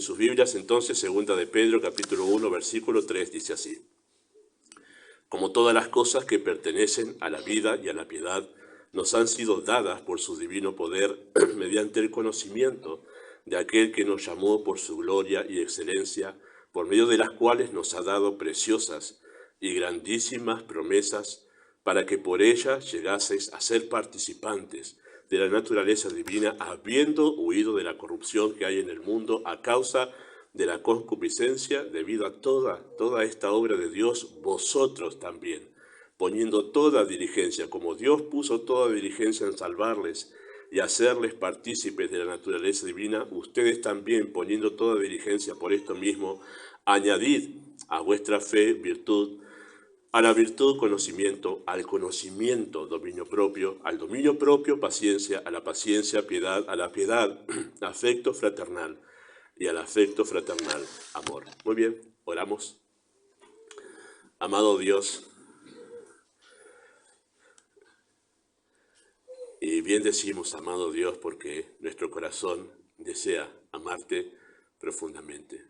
En sus Biblias, entonces, segunda de Pedro, capítulo 1, versículo 3, dice así: como todas las cosas que pertenecen a la vida y a la piedad, nos han sido dadas por su divino poder mediante el conocimiento de aquel que nos llamó por su gloria y excelencia, por medio de las cuales nos ha dado preciosas y grandísimas promesas, para que por ellas llegaseis a ser participantes de la naturaleza divina, habiendo huido de la corrupción que hay en el mundo a causa de la concupiscencia, debido a toda esta obra de Dios, vosotros también, poniendo toda diligencia, como Dios puso toda diligencia en salvarles y hacerles partícipes de la naturaleza divina, ustedes también, poniendo toda diligencia por esto mismo, añadid a vuestra fe virtud, a la virtud conocimiento, al conocimiento dominio propio, al dominio propio paciencia, a la paciencia piedad, a la piedad afecto fraternal, y al afecto fraternal amor. Muy bien, oramos. Amado Dios, y bien decimos amado Dios porque nuestro corazón desea amarte profundamente.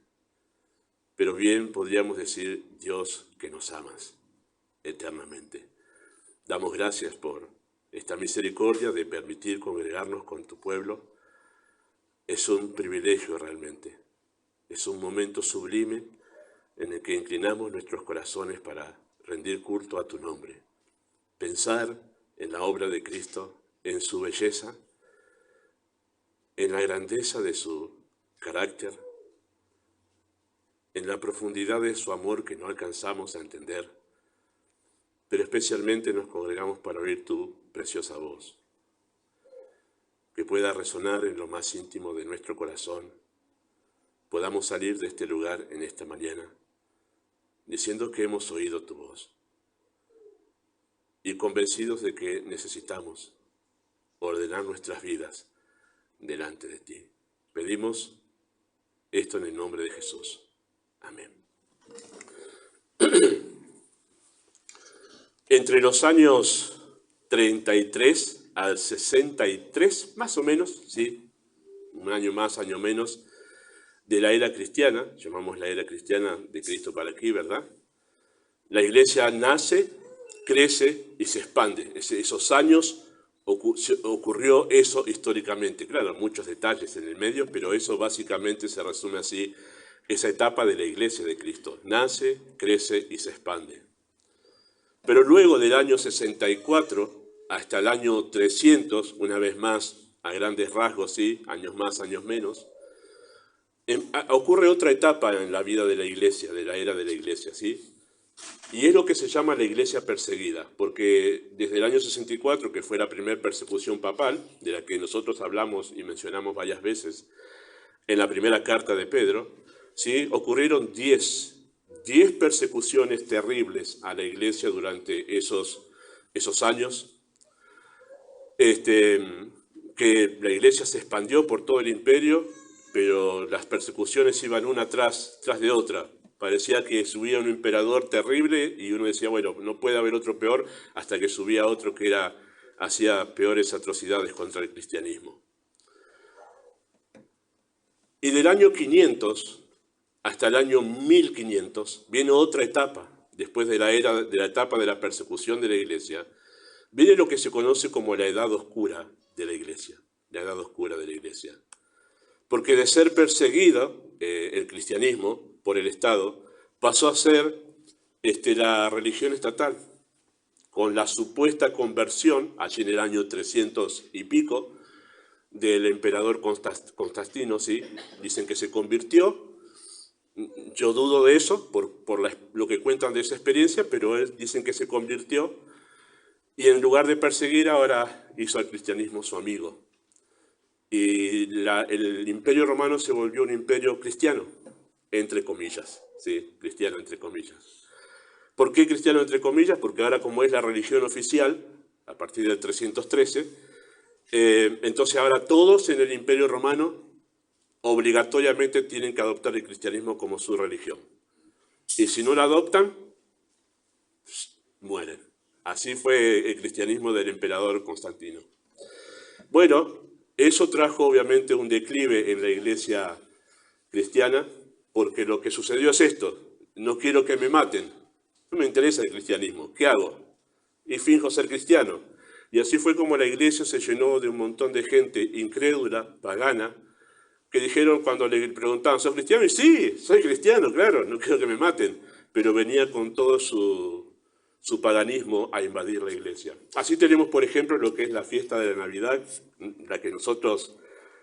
Pero bien podríamos decir, Dios, que nos amas eternamente. Damos gracias por esta misericordia de permitir congregarnos con tu pueblo. Es un privilegio realmente. Es un momento sublime en el que inclinamos nuestros corazones para rendir culto a tu nombre. Pensar en la obra de Cristo, en su belleza, en la grandeza de su carácter, en la profundidad de su amor que no alcanzamos a entender, pero especialmente nos congregamos para oír tu preciosa voz, que pueda resonar en lo más íntimo de nuestro corazón. Podamos salir de este lugar en esta mañana diciendo que hemos oído tu voz y convencidos de que necesitamos ordenar nuestras vidas delante de ti. Pedimos esto en el nombre de Jesús. Amén. Entre los años 33 al 63, más o menos, sí, un año más, año menos, de la era cristiana, llamamos la era cristiana de Cristo para aquí, ¿verdad? La iglesia nace, crece y se expande. Esos años ocurrió eso históricamente. Claro, muchos detalles en el medio, pero eso básicamente se resume así, esa etapa de la iglesia de Cristo. Nace, crece y se expande. Pero luego del año 64 hasta el año 300, una vez más, a grandes rasgos, sí, años más, años menos, ocurre otra etapa en la vida de la iglesia, de la era de la iglesia, ¿sí? Y es lo que se llama la iglesia perseguida, porque desde el año 64, que fue la primera persecución papal, de la que nosotros hablamos y mencionamos varias veces en la primera carta de Pedro, ¿sí? Ocurrieron 10 persecuciones terribles a la iglesia durante esos años, que la iglesia se expandió por todo el imperio, pero las persecuciones iban una tras de otra. Parecía que subía un emperador terrible y uno decía, bueno, no puede haber otro peor, hasta que subía otro que hacía peores atrocidades contra el cristianismo. Y del año 500 hasta el año 1500 viene otra etapa, después de la etapa de la persecución de la iglesia, viene lo que se conoce como la edad oscura de la iglesia, la edad oscura de la iglesia. Porque de ser perseguido el cristianismo por el Estado, pasó a ser la religión estatal, con la supuesta conversión, allí en el año 300 y pico, del emperador Constantino, ¿sí? Dicen que se convirtió. Yo dudo de eso, por lo que cuentan de esa experiencia, pero dicen que se convirtió y en lugar de perseguir ahora hizo al cristianismo su amigo. Y el imperio romano se volvió un imperio cristiano, entre comillas, ¿sí? Cristiano entre comillas. ¿Por qué cristiano entre comillas? Porque ahora como es la religión oficial, a partir del 313, entonces ahora todos en el imperio romano obligatoriamente tienen que adoptar el cristianismo como su religión. Y si no la adoptan, mueren. Así fue el cristianismo del emperador Constantino. Bueno, eso trajo obviamente un declive en la iglesia cristiana porque lo que sucedió es esto, no quiero que me maten, no me interesa el cristianismo, ¿qué hago? Y finjo ser cristiano. Y así fue como la iglesia se llenó de un montón de gente incrédula, pagana, que dijeron cuando le preguntaban, ¿sos cristiano? Y sí, soy cristiano, claro, no quiero que me maten, pero venía con todo su paganismo a invadir la iglesia. Así tenemos, por ejemplo, lo que es la fiesta de la Navidad, la que nosotros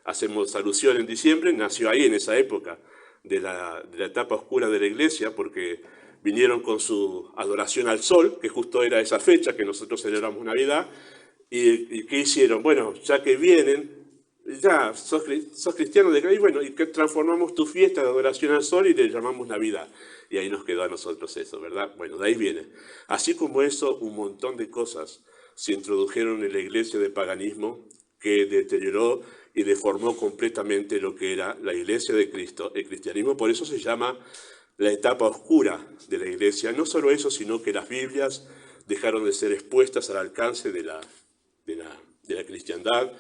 hacemos alusión en diciembre, nació ahí en esa época de la etapa oscura de la iglesia, porque vinieron con su adoración al sol, que justo era esa fecha que nosotros celebramos Navidad, y ¿qué hicieron? Bueno, ya que vienen, ya, sos cristiano de y bueno, y que transformamos tu fiesta de adoración al sol y le llamamos Navidad. Y ahí nos quedó a nosotros eso, ¿verdad? Bueno, de ahí viene. Así como eso, un montón de cosas se introdujeron en la iglesia de paganismo que deterioró y deformó completamente lo que era la iglesia de Cristo, el cristianismo. Por eso se llama la etapa oscura de la iglesia. No solo eso, sino que las Biblias dejaron de ser expuestas al alcance de la cristiandad.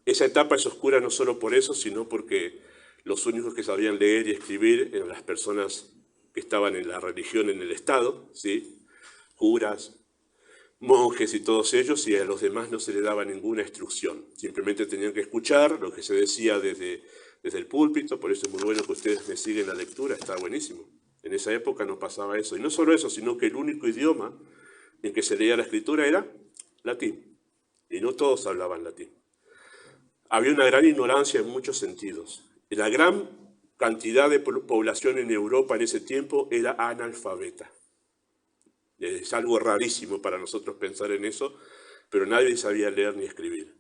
Esa etapa es oscura no solo por eso, sino porque los únicos que sabían leer y escribir eran las personas que estaban en la religión, en el Estado, ¿sí? Curas, monjes y todos ellos, y a los demás no se les daba ninguna instrucción. Simplemente tenían que escuchar lo que se decía desde el púlpito. Por eso es muy bueno que ustedes me siguen la lectura, está buenísimo. En esa época no pasaba eso. Y no solo eso, sino que el único idioma en que se leía la escritura era latín. Y no todos hablaban latín. Había una gran ignorancia en muchos sentidos. Y la gran cantidad de población en Europa en ese tiempo era analfabeta. Es algo rarísimo para nosotros pensar en eso, pero nadie sabía leer ni escribir.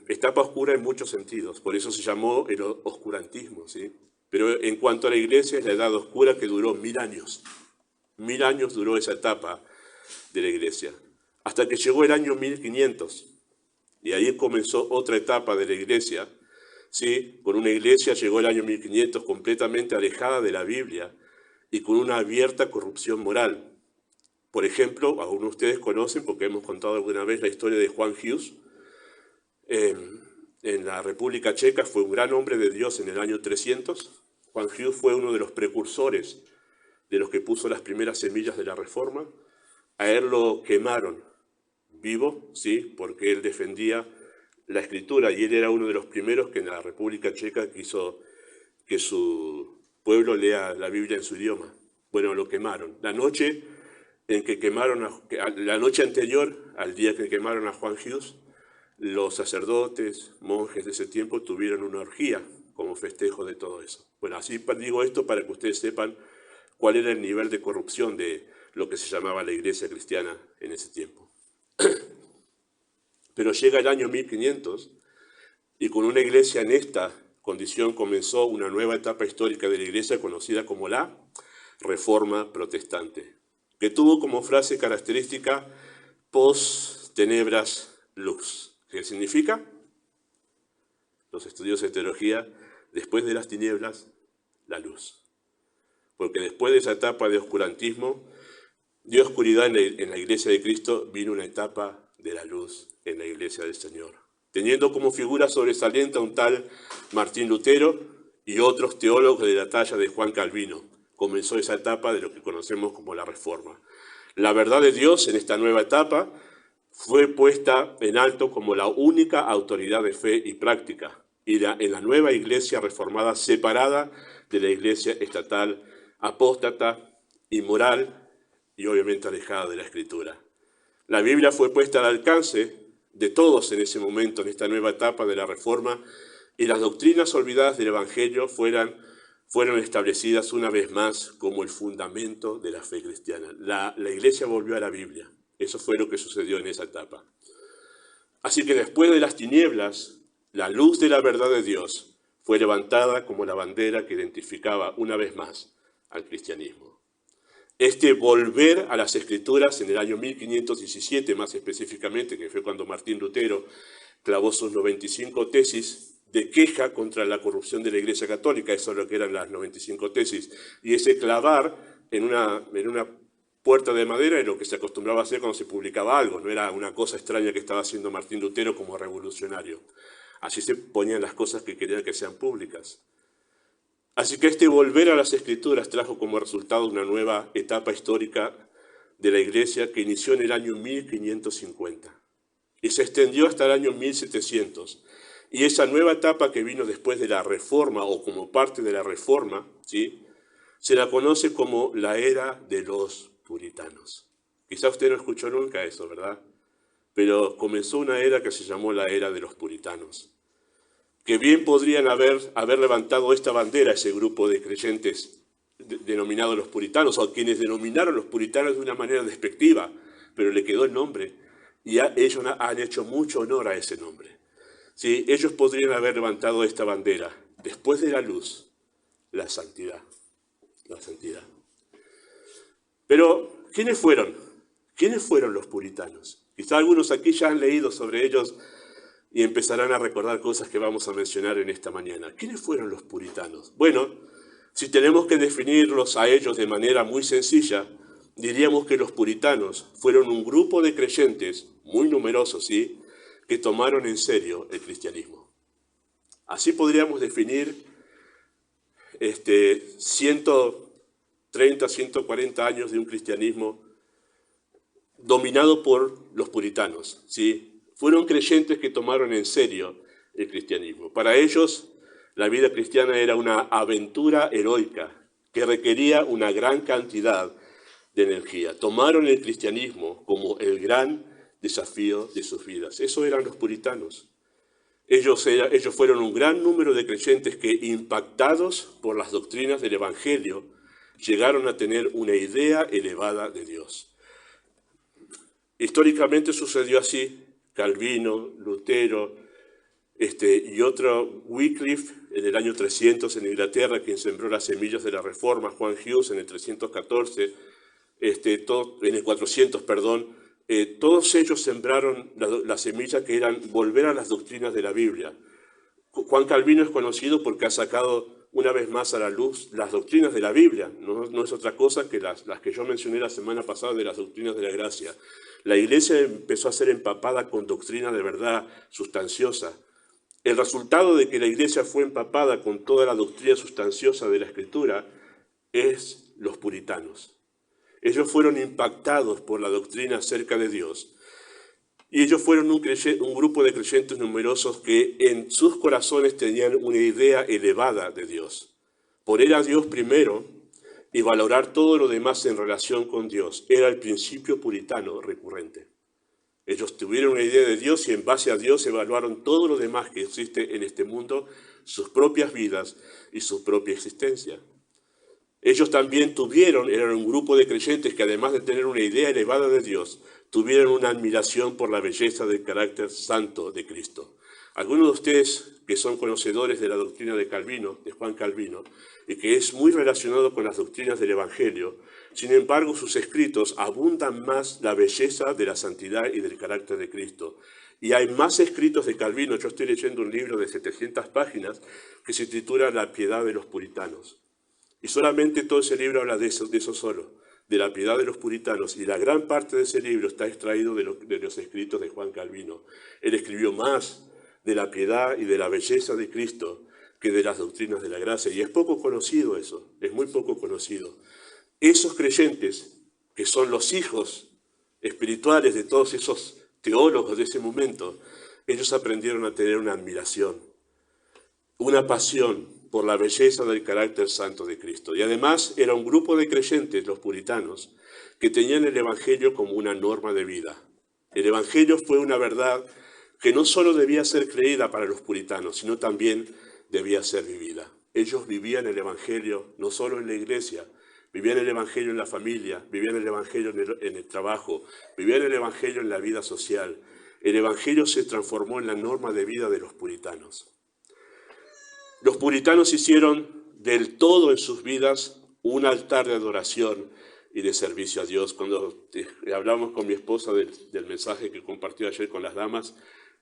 Etapa oscura en muchos sentidos, por eso se llamó el oscurantismo, ¿sí? Pero en cuanto a la iglesia, es la edad oscura que duró 1000 años. 1000 años duró esa etapa de la iglesia, hasta que llegó el año 1500. Y ahí comenzó otra etapa de la iglesia, ¿sí? Con una iglesia llegó el año 1500 completamente alejada de la Biblia y con una abierta corrupción moral. Por ejemplo, algunos de ustedes conocen, porque hemos contado alguna vez la historia de Juan Hus. En la República Checa fue un gran hombre de Dios en el año 300. Juan Hus fue uno de los precursores de los que puso las primeras semillas de la Reforma. A él lo quemaron vivo, sí, porque él defendía la Escritura y él era uno de los primeros que en la República Checa quiso que su pueblo lea la Biblia en su idioma. Bueno, lo quemaron. La noche anterior al día que quemaron a Juan Hus, los sacerdotes, monjes de ese tiempo tuvieron una orgía como festejo de todo eso. Bueno, así digo esto para que ustedes sepan cuál era el nivel de corrupción de lo que se llamaba la iglesia cristiana en ese tiempo. Pero llega el año 1500 y con una iglesia en esta condición comenzó una nueva etapa histórica de la iglesia conocida como la Reforma Protestante, que tuvo como frase característica post tenebras lux. ¿Qué significa? Los estudiosos de teología, después de las tinieblas, la luz. Porque después de esa etapa de oscurantismo, de oscuridad en la iglesia de Cristo, vino una etapa de la luz en la iglesia del Señor, teniendo como figura sobresaliente a un tal Martín Lutero y otros teólogos de la talla de Juan Calvino. Comenzó esa etapa de lo que conocemos como la Reforma. La verdad de Dios en esta nueva etapa fue puesta en alto como la única autoridad de fe y práctica, y en la nueva iglesia reformada separada de la iglesia estatal, apóstata, inmoral y obviamente alejada de la Escritura. La Biblia fue puesta al alcance de todos en ese momento, en esta nueva etapa de la Reforma, y las doctrinas olvidadas del Evangelio fueron establecidas una vez más como el fundamento de la fe cristiana. La iglesia volvió a la Biblia. Eso fue lo que sucedió en esa etapa. Así que después de las tinieblas, la luz de la verdad de Dios fue levantada como la bandera que identificaba una vez más al cristianismo. Este volver a las Escrituras en el año 1517, más específicamente, que fue cuando Martín Lutero clavó sus 95 tesis de queja contra la corrupción de la Iglesia Católica, eso es lo que eran las 95 tesis, y ese clavar en una puerta de madera es lo que se acostumbraba a hacer cuando se publicaba algo, no era una cosa extraña que estaba haciendo Martín Lutero como revolucionario. Así se ponían las cosas que querían que sean públicas. Así que este volver a las Escrituras trajo como resultado una nueva etapa histórica de la Iglesia que inició en el año 1550 y se extendió hasta el año 1700. Y esa nueva etapa que vino después de la Reforma o como parte de la Reforma, ¿sí?, se la conoce como la era de los puritanos. Quizá usted no escuchó nunca eso, ¿verdad? Pero comenzó una era que se llamó la era de los puritanos, que bien podrían haber levantado esta bandera ese grupo de creyentes denominados los puritanos, o quienes denominaron los puritanos de una manera despectiva, pero le quedó el nombre, y ellos han hecho mucho honor a ese nombre. Sí, ellos podrían haber levantado esta bandera, después de la luz, la santidad, la santidad. Pero, ¿quiénes fueron? ¿Quiénes fueron los puritanos? Quizá algunos aquí ya han leído sobre ellos y empezarán a recordar cosas que vamos a mencionar en esta mañana. ¿Quiénes fueron los puritanos? Bueno, si tenemos que definirlos a ellos de manera muy sencilla, diríamos que los puritanos fueron un grupo de creyentes, muy numerosos, ¿sí?, que tomaron en serio el cristianismo. Así podríamos definir 130, 140 años de un cristianismo dominado por los puritanos, ¿sí? Fueron creyentes que tomaron en serio el cristianismo. Para ellos, la vida cristiana era una aventura heroica que requería una gran cantidad de energía. Tomaron el cristianismo como el gran desafío de sus vidas. Eso eran los puritanos. Ellos fueron un gran número de creyentes que, impactados por las doctrinas del Evangelio, llegaron a tener una idea elevada de Dios. Históricamente sucedió así. Calvino, Lutero, y otro, Wycliffe, en el año 300 en Inglaterra, quien sembró las semillas de la Reforma, Juan Hughes en el 314, en el 400, perdón, todos ellos sembraron la semilla que eran volver a las doctrinas de la Biblia. Juan Calvino es conocido porque ha sacado una vez más a la luz las doctrinas de la Biblia. No es otra cosa que las que yo mencioné la semana pasada de las doctrinas de la gracia. La Iglesia empezó a ser empapada con doctrina de verdad sustanciosa. El resultado de que la Iglesia fue empapada con toda la doctrina sustanciosa de la Escritura es los puritanos. Ellos fueron impactados por la doctrina acerca de Dios. Y ellos fueron un grupo de creyentes numerosos que en sus corazones tenían una idea elevada de Dios. Poner a Dios primero y valorar todo lo demás en relación con Dios era el principio puritano recurrente. Ellos tuvieron una idea de Dios y en base a Dios evaluaron todo lo demás que existe en este mundo, sus propias vidas y su propia existencia. Ellos también eran un grupo de creyentes que además de tener una idea elevada de Dios, tuvieron una admiración por la belleza del carácter santo de Cristo. Algunos de ustedes que son conocedores de la doctrina de Calvino, de Juan Calvino, y que es muy relacionado con las doctrinas del Evangelio, sin embargo sus escritos abundan más la belleza de la santidad y del carácter de Cristo. Y hay más escritos de Calvino. Yo estoy leyendo un libro de 700 páginas que se titula La piedad de los puritanos. Y solamente todo ese libro habla de eso solo, de la piedad de los puritanos. Y la gran parte de ese libro está extraído de los escritos de Juan Calvino. Él escribió más de la piedad y de la belleza de Cristo que de las doctrinas de la gracia. Y es poco conocido eso, es muy poco conocido. Esos creyentes, que son los hijos espirituales de todos esos teólogos de ese momento, ellos aprendieron a tener una admiración, una pasión por la belleza del carácter santo de Cristo. Y además era un grupo de creyentes, los puritanos, que tenían el Evangelio como una norma de vida. El Evangelio fue una verdad que no solo debía ser creída para los puritanos, sino también debía ser vivida. Ellos vivían el Evangelio no solo en la iglesia, vivían el Evangelio en la familia, vivían el Evangelio en el trabajo, vivían el Evangelio en la vida social. El Evangelio se transformó en la norma de vida de los puritanos. Los puritanos hicieron del todo en sus vidas un altar de adoración y de servicio a Dios. Cuando hablamos con mi esposa del mensaje que compartió ayer con las damas,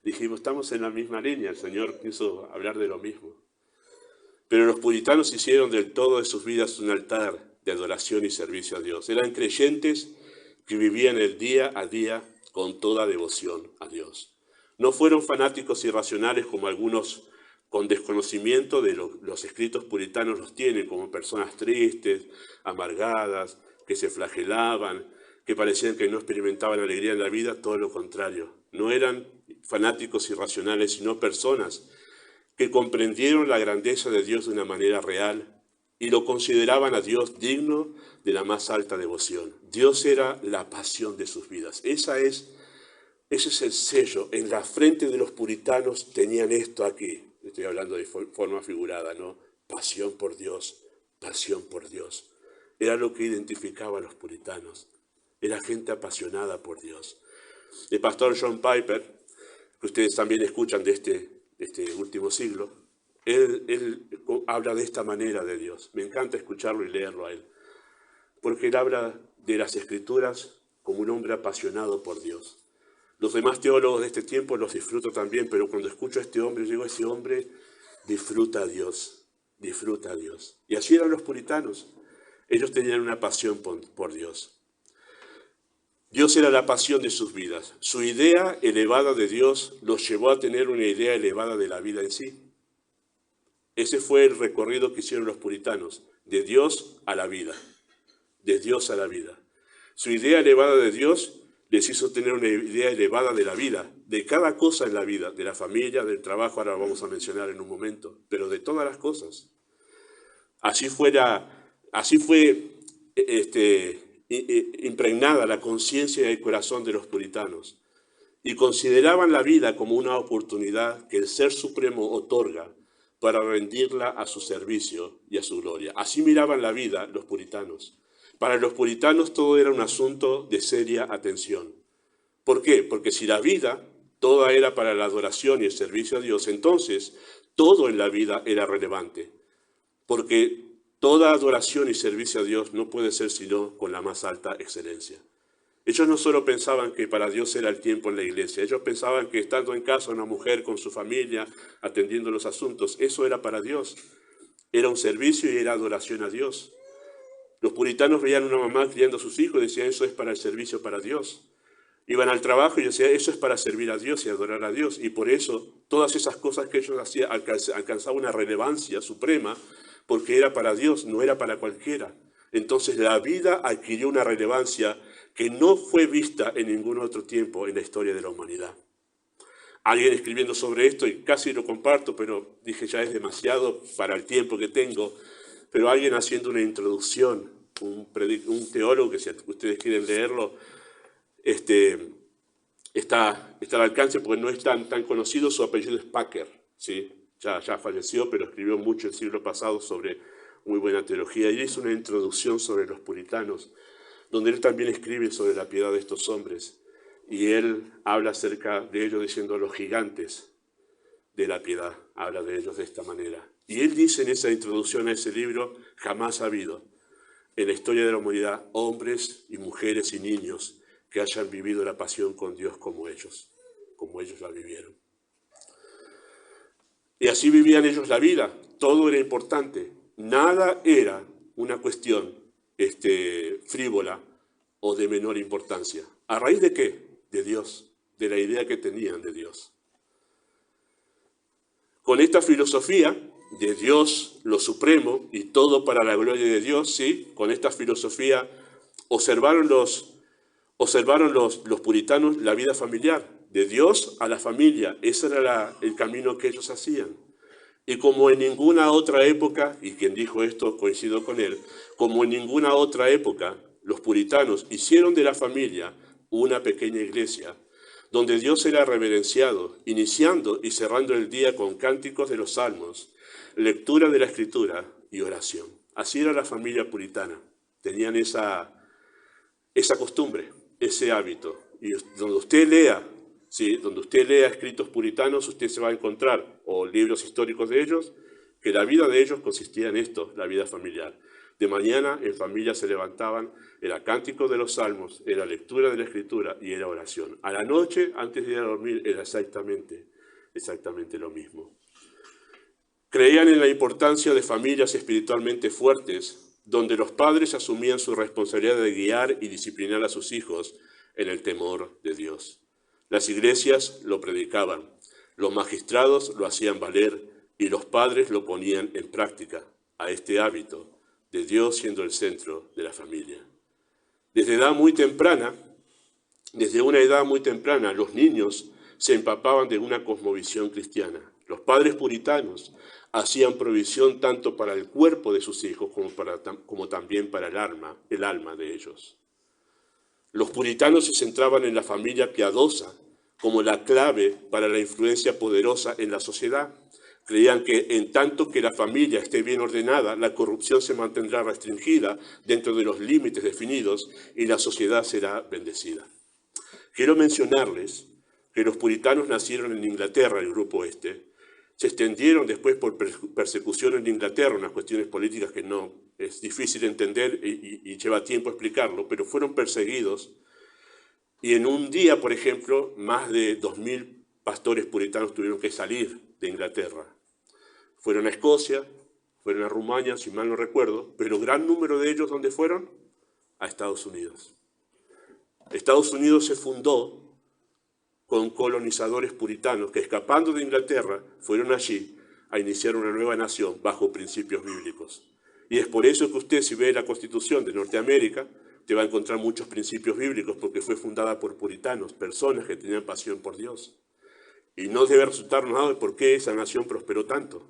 dijimos, estamos en la misma línea, el Señor quiso hablar de lo mismo. Pero los puritanos hicieron del todo de sus vidas un altar de adoración y servicio a Dios. Eran creyentes que vivían el día a día con toda devoción a Dios. No fueron fanáticos irracionales como algunos con desconocimiento de los escritos puritanos los tienen como personas tristes, amargadas, que se flagelaban, que parecían que no experimentaban alegría en la vida, todo lo contrario. No eran fanáticos irracionales, sino personas que comprendieron la grandeza de Dios de una manera real y lo consideraban a Dios digno de la más alta devoción. Dios era la pasión de sus vidas. Ese es el sello. En la frente de los puritanos tenían esto aquí. Estoy hablando de forma figurada, ¿no? Pasión por Dios, pasión por Dios. Era lo que identificaba a los puritanos. Era gente apasionada por Dios. El pastor John Piper, que ustedes también escuchan de este último siglo, él habla de esta manera de Dios. Me encanta escucharlo y leerlo a él. Porque él habla de las Escrituras como un hombre apasionado por Dios. Los demás teólogos de este tiempo los disfruto también, pero cuando escucho a este hombre, digo, ese hombre disfruta a Dios, disfruta a Dios. Y así eran los puritanos. Ellos tenían una pasión por Dios. Dios era la pasión de sus vidas. Su idea elevada de Dios los llevó a tener una idea elevada de la vida en sí. Ese fue el recorrido que hicieron los puritanos, de Dios a la vida, de Dios a la vida. Su idea elevada de Dios les hizo tener una idea elevada de la vida, de cada cosa en la vida, de la familia, del trabajo, ahora lo vamos a mencionar en un momento, pero de todas las cosas. Así fue impregnada la conciencia y el corazón de los puritanos, y consideraban la vida como una oportunidad que el Ser Supremo otorga para rendirla a su servicio y a su gloria. Así miraban la vida los puritanos. Para los puritanos todo era un asunto de seria atención. ¿Por qué? Porque si la vida toda era para la adoración y el servicio a Dios, entonces todo en la vida era relevante. Porque toda adoración y servicio a Dios no puede ser sino con la más alta excelencia. Ellos no solo pensaban que para Dios era el tiempo en la iglesia, ellos pensaban que estando en casa una mujer con su familia, atendiendo los asuntos, eso era para Dios. Era un servicio y era adoración a Dios. Los puritanos veían a una mamá criando a sus hijos y decían, eso es para el servicio para Dios. Iban al trabajo y decían, eso es para servir a Dios y adorar a Dios. Y por eso, todas esas cosas que ellos hacían alcanzaban una relevancia suprema, porque era para Dios, no era para cualquiera. Entonces la vida adquirió una relevancia que no fue vista en ningún otro tiempo en la historia de la humanidad. Alguien escribiendo sobre esto, y casi lo comparto, pero dije ya es demasiado para el tiempo que tengo, pero alguien haciendo una introducción, un teólogo, que si ustedes quieren leerlo, está al alcance porque no es tan conocido, su apellido es Packer, ¿sí? Ya falleció, pero escribió mucho el siglo pasado sobre muy buena teología, y hizo una introducción sobre los puritanos, donde él también escribe sobre la piedad de estos hombres, y él habla acerca de ellos diciendo los gigantes de la piedad, habla de ellos de esta manera. Y él dice en esa introducción a ese libro, jamás ha habido en la historia de la humanidad hombres y mujeres y niños que hayan vivido la pasión con Dios como ellos la vivieron. Y así vivían ellos la vida, todo era importante, nada era una cuestión frívola o de menor importancia. ¿A raíz de qué? De Dios, de la idea que tenían de Dios. Con esta filosofía de Dios, lo supremo, y todo para la gloria de Dios, ¿sí? Con esta filosofía observaron los puritanos la vida familiar, de Dios a la familia. Ese era el camino que ellos hacían. Y como en ninguna otra época, y quien dijo esto coincido con él, como en ninguna otra época, los puritanos hicieron de la familia una pequeña iglesia, donde Dios era reverenciado, iniciando y cerrando el día con cánticos de los salmos, lectura de la Escritura y oración. Así era la familia puritana. Tenían esa costumbre, ese hábito. Y donde usted lea, ¿sí? Donde usted lea escritos puritanos, usted se va a encontrar, o libros históricos de ellos, que la vida de ellos consistía en esto, la vida familiar. De mañana en familia se levantaban, era cántico de los salmos, era lectura de la Escritura y era oración. A la noche, antes de ir a dormir, era exactamente lo mismo. Creían en la importancia de familias espiritualmente fuertes, donde los padres asumían su responsabilidad de guiar y disciplinar a sus hijos en el temor de Dios. Las iglesias lo predicaban, los magistrados lo hacían valer y los padres lo ponían en práctica, a este hábito de Dios siendo el centro de la familia. Desde una edad muy temprana, los niños se empapaban de una cosmovisión cristiana. Los padres puritanos hacían provisión tanto para el cuerpo de sus hijos como también para el alma de ellos. Los puritanos se centraban en la familia piadosa como la clave para la influencia poderosa en la sociedad. Creían que en tanto que la familia esté bien ordenada, la corrupción se mantendrá restringida dentro de los límites definidos y la sociedad será bendecida. Quiero mencionarles que los puritanos nacieron en Inglaterra, el grupo este, se extendieron después por persecución en Inglaterra, unas cuestiones políticas que no es difícil entender y lleva tiempo explicarlo, pero fueron perseguidos. Y en un día, por ejemplo, más de 2000 pastores puritanos tuvieron que salir de Inglaterra. Fueron a Escocia, fueron a Rumania, si mal no recuerdo, pero gran número de ellos, ¿dónde fueron? A Estados Unidos. Estados Unidos se fundó con colonizadores puritanos que, escapando de Inglaterra, fueron allí a iniciar una nueva nación bajo principios bíblicos. Y es por eso que usted, si ve la Constitución de Norteamérica, te va a encontrar muchos principios bíblicos, porque fue fundada por puritanos, personas que tenían pasión por Dios. Y no debe resultar nada de por qué esa nación prosperó tanto.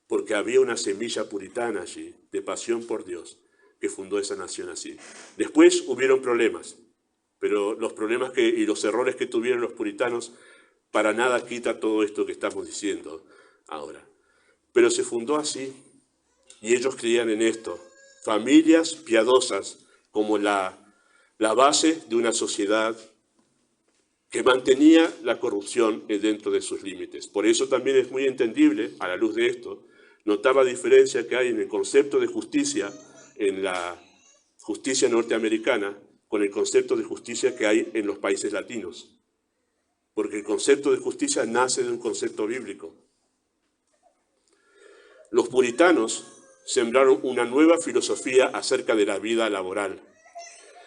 Porque había una semilla puritana allí, de pasión por Dios, que fundó esa nación así. Después hubieron problemas, pero los problemas y los errores que tuvieron los puritanos para nada quita todo esto que estamos diciendo ahora. Pero se fundó así, y ellos creían en esto, familias piadosas como la base de una sociedad que mantenía la corrupción dentro de sus límites. Por eso también es muy entendible, a la luz de esto, notar la diferencia que hay en el concepto de justicia, en la justicia norteamericana, con el concepto de justicia que hay en los países latinos. Porque el concepto de justicia nace de un concepto bíblico. Los puritanos sembraron una nueva filosofía acerca de la vida laboral.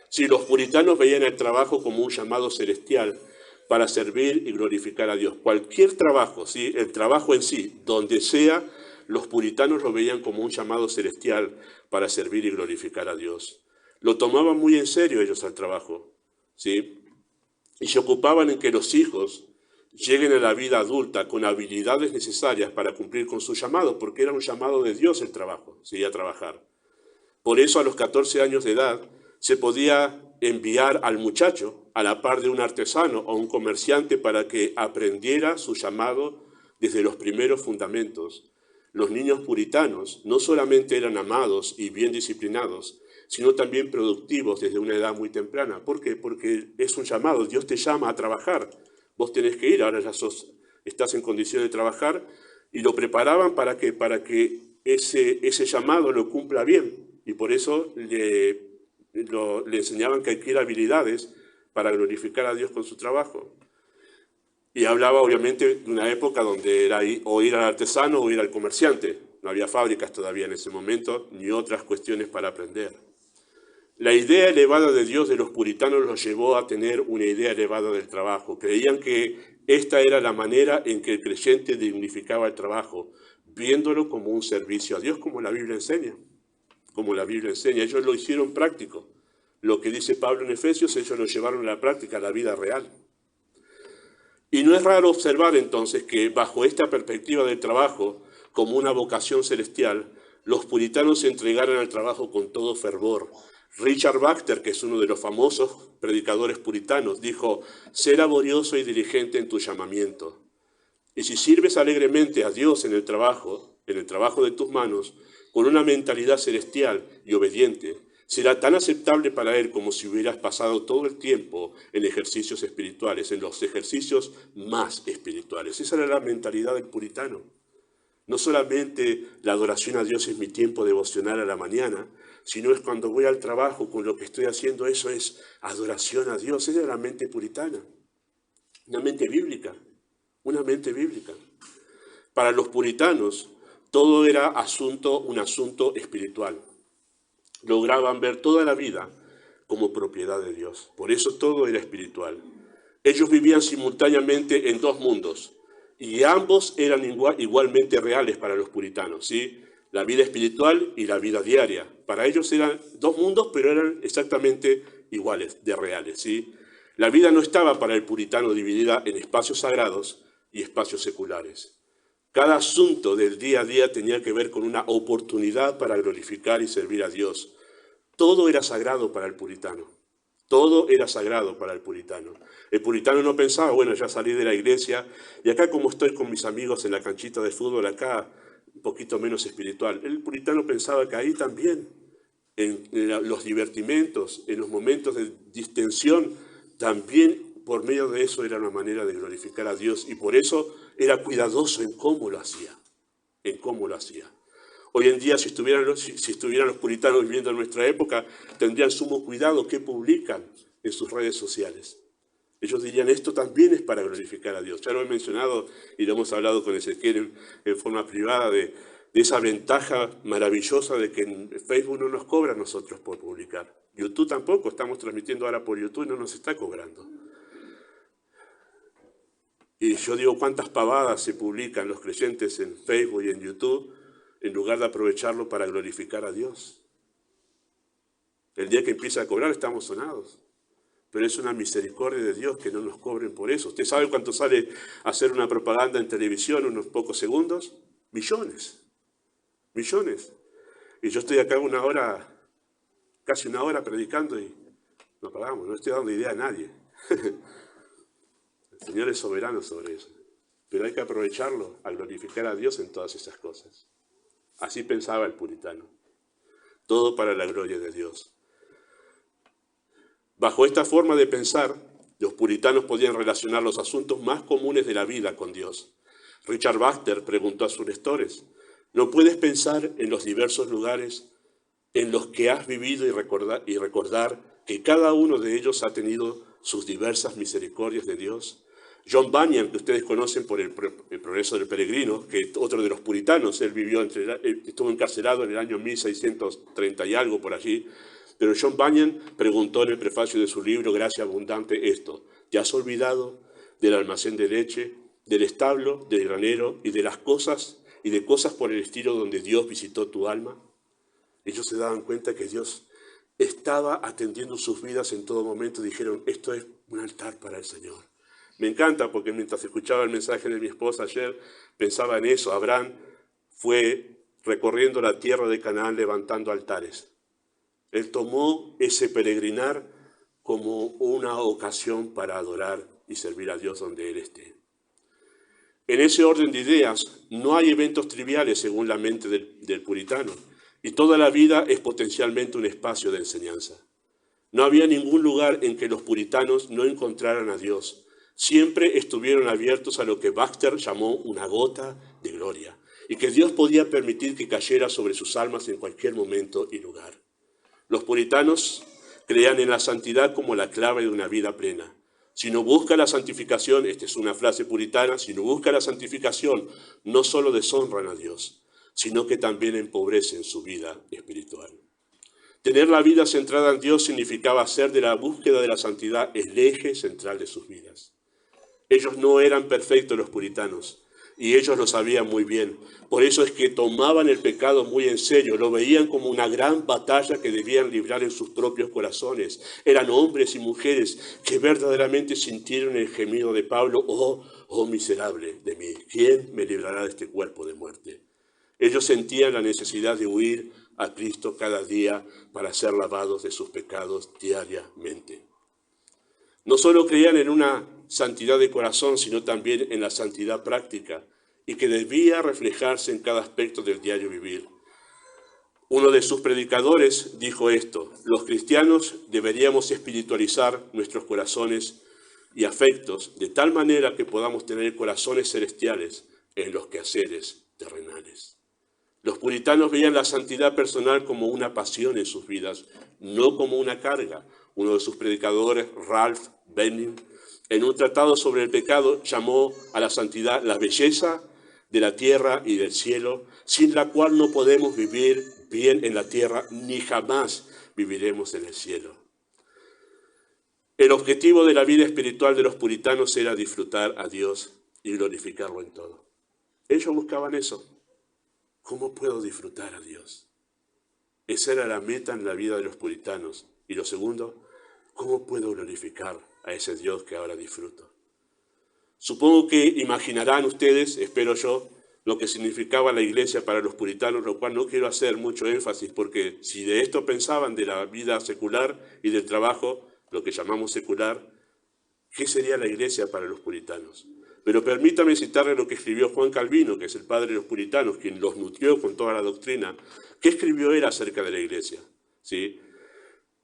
Si los puritanos veían el trabajo como un llamado celestial para servir y glorificar a Dios, cualquier trabajo, ¿sí? El trabajo en sí, donde sea, los puritanos lo veían como un llamado celestial para servir y glorificar a Dios. Lo tomaban muy en serio ellos al trabajo, ¿sí? Y se ocupaban en que los hijos lleguen a la vida adulta con habilidades necesarias para cumplir con su llamado, porque era un llamado de Dios el trabajo, ¿sí? A trabajar. Por eso a los 14 años de edad se podía enviar al muchacho a la par de un artesano o un comerciante para que aprendiera su llamado desde los primeros fundamentos. Los niños puritanos no solamente eran amados y bien disciplinados, sino también productivos desde una edad muy temprana. ¿Por qué? Porque es un llamado, Dios te llama a trabajar. Vos tenés que ir, ahora ya estás en condición de trabajar, y lo preparaban para que ese llamado lo cumpla bien. Y por eso le enseñaban que adquiera habilidades para glorificar a Dios con su trabajo. Y hablaba obviamente de una época donde era o ir al artesano o ir al comerciante. No había fábricas todavía en ese momento, ni otras cuestiones para aprender. La idea elevada de Dios de los puritanos los llevó a tener una idea elevada del trabajo. Creían que esta era la manera en que el creyente dignificaba el trabajo, viéndolo como un servicio a Dios, como la Biblia enseña. Como la Biblia enseña. Ellos lo hicieron práctico. Lo que dice Pablo en Efesios, ellos lo llevaron a la práctica, a la vida real. Y no es raro observar entonces que bajo esta perspectiva del trabajo, como una vocación celestial, los puritanos se entregaron al trabajo con todo fervor. Richard Baxter, que es uno de los famosos predicadores puritanos, dijo: sé laborioso y diligente en tu llamamiento. Y si sirves alegremente a Dios en el trabajo de tus manos, con una mentalidad celestial y obediente, será tan aceptable para Él como si hubieras pasado todo el tiempo en ejercicios espirituales, en los ejercicios más espirituales. Esa era la mentalidad del puritano. No solamente la adoración a Dios es mi tiempo devocional a la mañana, sino es cuando voy al trabajo con lo que estoy haciendo, eso es adoración a Dios. Esa era la mente puritana, una mente bíblica, una mente bíblica. Para los puritanos, todo era un asunto espiritual. Lograban ver toda la vida como propiedad de Dios. Por eso todo era espiritual. Ellos vivían simultáneamente en dos mundos. Y ambos eran igualmente reales para los puritanos, ¿sí? La vida espiritual y la vida diaria. Para ellos eran dos mundos, pero eran exactamente iguales, de reales, ¿sí? La vida no estaba para el puritano dividida en espacios sagrados y espacios seculares. Cada asunto del día a día tenía que ver con una oportunidad para glorificar y servir a Dios. Todo era sagrado para el puritano. Todo era sagrado para el puritano. El puritano no pensaba, bueno, ya salí de la iglesia y acá como estoy con mis amigos en la canchita de fútbol, acá un poquito menos espiritual. El puritano pensaba que ahí también, en los divertimentos, en los momentos de distensión, también por medio de eso era una manera de glorificar a Dios y por eso era cuidadoso en cómo lo hacía, en cómo lo hacía. Hoy en día, si estuvieran los puritanos viviendo en nuestra época, tendrían sumo cuidado qué publican en sus redes sociales. Ellos dirían, esto también es para glorificar a Dios. Ya lo he mencionado y lo hemos hablado con Ezequiel en forma privada de esa ventaja maravillosa de que en Facebook no nos cobra a nosotros por publicar. YouTube tampoco, estamos transmitiendo ahora por YouTube y no nos está cobrando. Y yo digo, ¿cuántas pavadas se publican los creyentes en Facebook y en YouTube en lugar de aprovecharlo para glorificar a Dios? El día que empieza a cobrar estamos sonados. Pero es una misericordia de Dios que no nos cobren por eso. ¿Usted sabe cuánto sale hacer una propaganda en televisión en unos pocos segundos? Millones. Millones. Y yo estoy acá una hora, casi una hora predicando y no pagamos, no estoy dando idea a nadie. El Señor es soberano sobre eso. Pero hay que aprovecharlo a glorificar a Dios en todas esas cosas. Así pensaba el puritano. Todo para la gloria de Dios. Bajo esta forma de pensar, los puritanos podían relacionar los asuntos más comunes de la vida con Dios. Richard Baxter preguntó a sus lectores, ¿no puedes pensar en los diversos lugares en los que has vivido y recordar que cada uno de ellos ha tenido sus diversas misericordias de Dios? John Bunyan, que ustedes conocen por el Progreso del Peregrino, que es otro de los puritanos, él estuvo encarcelado en el año 1630 y algo por allí, pero John Bunyan preguntó en el prefacio de su libro Gracia Abundante esto, ¿te has olvidado del almacén de leche, del establo, del granero y de cosas por el estilo donde Dios visitó tu alma? Ellos se daban cuenta que Dios estaba atendiendo sus vidas en todo momento. Dijeron, esto es un altar para el Señor. Me encanta porque mientras escuchaba el mensaje de mi esposa ayer, pensaba en eso. Abraham fue recorriendo la tierra de Canaán levantando altares. Él tomó ese peregrinar como una ocasión para adorar y servir a Dios donde Él esté. En ese orden de ideas, no hay eventos triviales según la mente del puritano, y toda la vida es potencialmente un espacio de enseñanza. No había ningún lugar en que los puritanos no encontraran a Dios. Siempre estuvieron abiertos a lo que Baxter llamó una gota de gloria, y que Dios podía permitir que cayera sobre sus almas en cualquier momento y lugar. Los puritanos creían en la santidad como la clave de una vida plena. Si no busca la santificación, esta es una frase puritana, si no busca la santificación, no solo deshonran a Dios, sino que también empobrecen su vida espiritual. Tener la vida centrada en Dios significaba hacer de la búsqueda de la santidad el eje central de sus vidas. Ellos no eran perfectos los puritanos, y ellos lo sabían muy bien. Por eso es que tomaban el pecado muy en serio, lo veían como una gran batalla que debían librar en sus propios corazones. Eran hombres y mujeres que verdaderamente sintieron el gemido de Pablo, oh miserable de mí, ¿quién me librará de este cuerpo de muerte? Ellos sentían la necesidad de huir a Cristo cada día para ser lavados de sus pecados diariamente. No solo creían en una santidad de corazón, sino también en la santidad práctica, y que debía reflejarse en cada aspecto del diario vivir. Uno de sus predicadores dijo esto: los cristianos deberíamos espiritualizar nuestros corazones y afectos de tal manera que podamos tener corazones celestiales en los quehaceres terrenales. Los puritanos veían la santidad personal como una pasión en sus vidas, no como una carga. Uno de sus predicadores, Ralph Benning, en un tratado sobre el pecado, llamó a la santidad la belleza de la tierra y del cielo, sin la cual no podemos vivir bien en la tierra, ni jamás viviremos en el cielo. El objetivo de la vida espiritual de los puritanos era disfrutar a Dios y glorificarlo en todo. Ellos buscaban eso. ¿Cómo puedo disfrutar a Dios? Esa era la meta en la vida de los puritanos. Y lo segundo, ¿cómo puedo glorificar a ese Dios que ahora disfruto? Supongo que imaginarán ustedes, espero yo, lo que significaba la iglesia para los puritanos, lo cual no quiero hacer mucho énfasis, porque si de esto pensaban, de la vida secular y del trabajo, lo que llamamos secular, ¿qué sería la iglesia para los puritanos? Pero permítame citarle lo que escribió Juan Calvino, que es el padre de los puritanos, quien los nutrió con toda la doctrina. ¿Qué escribió él acerca de la iglesia? ¿Sí?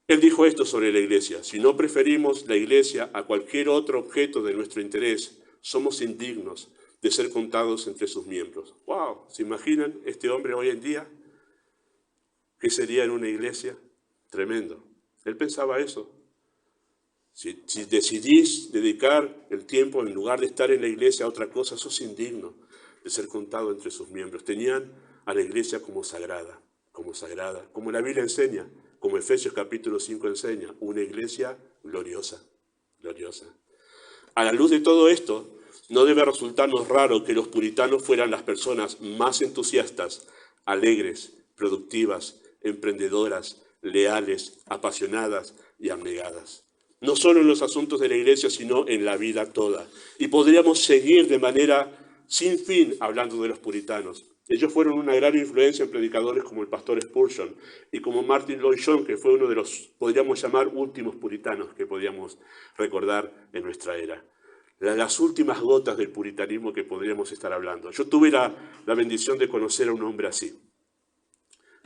Él dijo esto sobre la iglesia: si no preferimos la iglesia a cualquier otro objeto de nuestro interés, somos indignos de ser contados entre sus miembros. ¡Wow! ¿Se imaginan este hombre hoy en día? ¿Qué sería en una iglesia? Tremendo. Él pensaba eso. Si decidís dedicar el tiempo, en lugar de estar en la iglesia, a otra cosa, sos indigno de ser contado entre sus miembros. Tenían a la iglesia como sagrada, como la Biblia enseña, como Efesios capítulo 5 enseña, una iglesia gloriosa, gloriosa. A la luz de todo esto, no debe resultarnos raro que los puritanos fueran las personas más entusiastas, alegres, productivas, emprendedoras, leales, apasionadas y abnegadas. No solo en los asuntos de la iglesia, sino en la vida toda. Y podríamos seguir de manera sin fin hablando de los puritanos. Ellos fueron una gran influencia en predicadores como el pastor Spurgeon y como Martin Lloyd-Jones, que fue uno de los, podríamos llamar, últimos puritanos que podríamos recordar en nuestra era. Las últimas gotas del puritanismo que podríamos estar hablando. Yo tuve la bendición de conocer a un hombre así.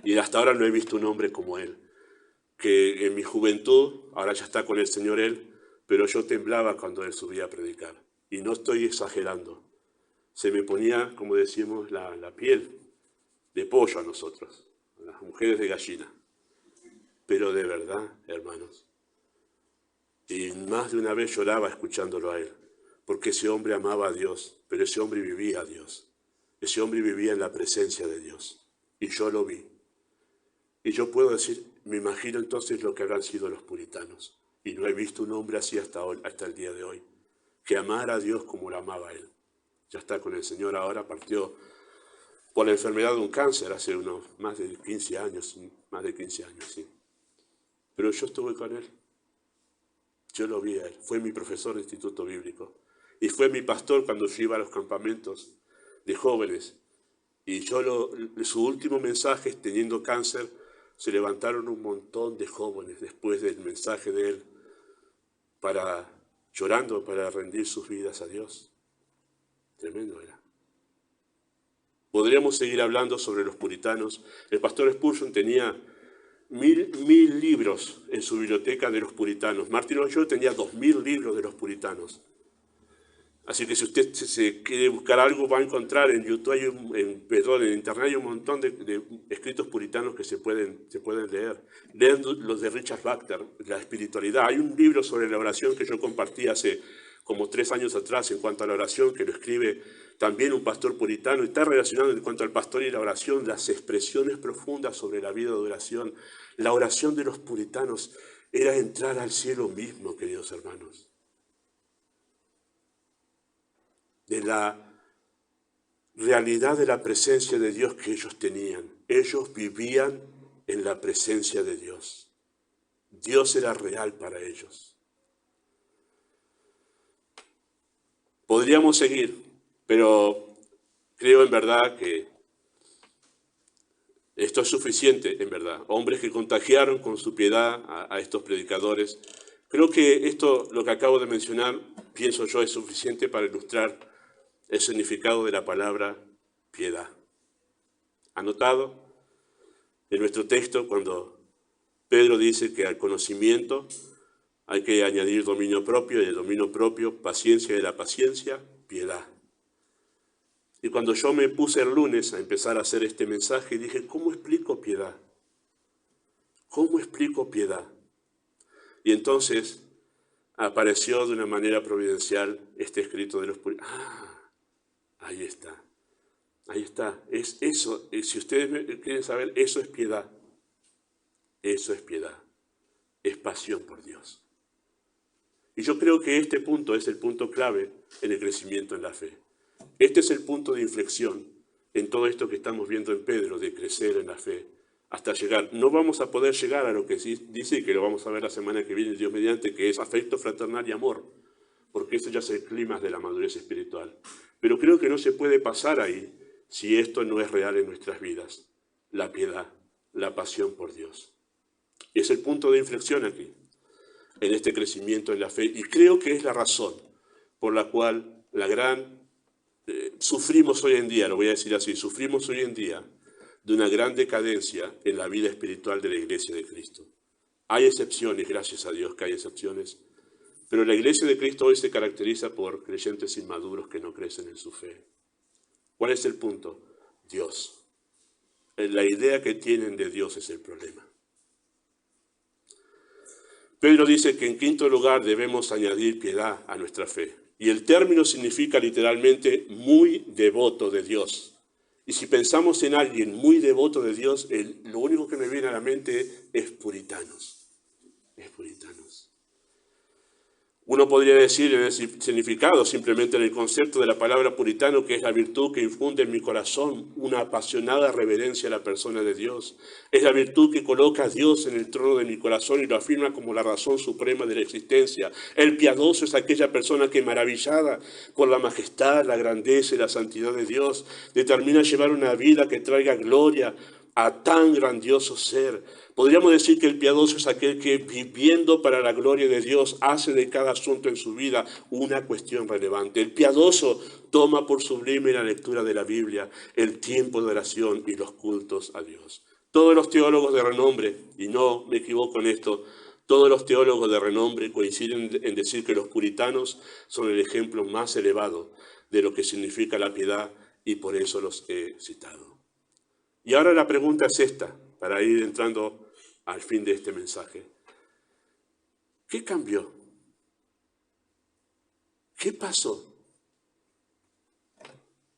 Y hasta ahora no he visto un hombre como él. Que en mi juventud, ahora ya está con el Señor él, pero yo temblaba cuando él subía a predicar. Y no estoy exagerando. Se me ponía, como decimos, la piel de pollo a nosotros, a las mujeres de gallina. Pero de verdad, hermanos. Y más de una vez lloraba escuchándolo a él, porque ese hombre amaba a Dios, pero ese hombre vivía a Dios. Ese hombre vivía en la presencia de Dios. Y yo lo vi. Y yo puedo decir, me imagino entonces lo que habrán sido los puritanos. Y no he visto un hombre así hasta el día de hoy, que amara a Dios como lo amaba él. Ya está con el Señor ahora, partió por la enfermedad de un cáncer hace más de 15 años, sí. Pero yo estuve con él. Yo lo vi a él. Fue mi profesor de instituto bíblico. Y fue mi pastor cuando yo iba a los campamentos de jóvenes. Y su último mensaje, teniendo cáncer, se levantaron un montón de jóvenes después del mensaje de él, llorando para rendir sus vidas a Dios. Tremendo era. Podríamos seguir hablando sobre los puritanos. El pastor Spurgeon tenía mil libros en su biblioteca de los puritanos. Martin Lloyd-Jones tenía 2000 libros de los puritanos. Así que si usted se quiere buscar algo, va a encontrar en YouTube, en Internet hay un montón de escritos puritanos que se pueden leer. Lean los de Richard Baxter, la espiritualidad. Hay un libro sobre la oración que yo compartí hace como 3 años atrás en cuanto a la oración, que lo escribe también un pastor puritano, y está relacionado en cuanto al pastor y la oración, las expresiones profundas sobre la vida de oración. La oración de los puritanos era entrar al cielo mismo, queridos hermanos. De la realidad de la presencia de Dios que ellos tenían. Ellos vivían en la presencia de Dios. Dios era real para ellos. Podríamos seguir, pero creo en verdad que esto es suficiente, en verdad. Hombres que contagiaron con su piedad a estos predicadores. Creo que esto, lo que acabo de mencionar, pienso yo, es suficiente para ilustrar el significado de la palabra piedad. Anotado en nuestro texto cuando Pedro dice que al conocimiento hay que añadir dominio propio, y el dominio propio, paciencia, y de la paciencia, piedad. Y cuando yo me puse el lunes a empezar a hacer este mensaje, dije, ¿cómo explico piedad? ¿Cómo explico piedad? Y entonces apareció de una manera providencial este escrito de los puritanos. Ahí está. Ahí está. Es eso. Si ustedes quieren saber, eso es piedad. Eso es piedad. Es pasión por Dios. Y yo creo que este punto es el punto clave en el crecimiento en la fe. Este es el punto de inflexión en todo esto que estamos viendo en Pedro, de crecer en la fe, hasta llegar. No vamos a poder llegar a lo que dice, y que lo vamos a ver la semana que viene, Dios mediante, que es afecto fraternal y amor, porque eso ya es el clima de la madurez espiritual. Pero creo que no se puede pasar ahí si esto no es real en nuestras vidas. La piedad, la pasión por Dios. Es el punto de inflexión aquí, en este crecimiento en la fe, y creo que es la razón por la cual sufrimos hoy en día, lo voy a decir así, sufrimos hoy en día de una gran decadencia en la vida espiritual de la Iglesia de Cristo. Hay excepciones, gracias a Dios que hay excepciones, pero la Iglesia de Cristo hoy se caracteriza por creyentes inmaduros que no crecen en su fe. ¿Cuál es el punto? Dios. La idea que tienen de Dios es el problema. Pedro dice que en quinto lugar debemos añadir piedad a nuestra fe. Y el término significa literalmente muy devoto de Dios. Y si pensamos en alguien muy devoto de Dios, lo único que me viene a la mente es puritanos. Es puritanos. Uno podría decir en el significado, simplemente en el concepto de la palabra puritano, que es la virtud que infunde en mi corazón una apasionada reverencia a la persona de Dios. Es la virtud que coloca a Dios en el trono de mi corazón y lo afirma como la razón suprema de la existencia. El piadoso es aquella persona que, maravillada por la majestad, la grandeza y la santidad de Dios, determina llevar una vida que traiga gloria a tan grandioso ser. Podríamos decir que el piadoso es aquel que, viviendo para la gloria de Dios, hace de cada asunto en su vida una cuestión relevante. El piadoso toma por sublime la lectura de la Biblia, el tiempo de oración y los cultos a Dios. Todos los teólogos de renombre, y no me equivoco en esto, todos los teólogos de renombre coinciden en decir que los puritanos son el ejemplo más elevado de lo que significa la piedad, y por eso los he citado. Y ahora la pregunta es esta, para ir entrando al fin de este mensaje. ¿Qué cambió? ¿Qué pasó?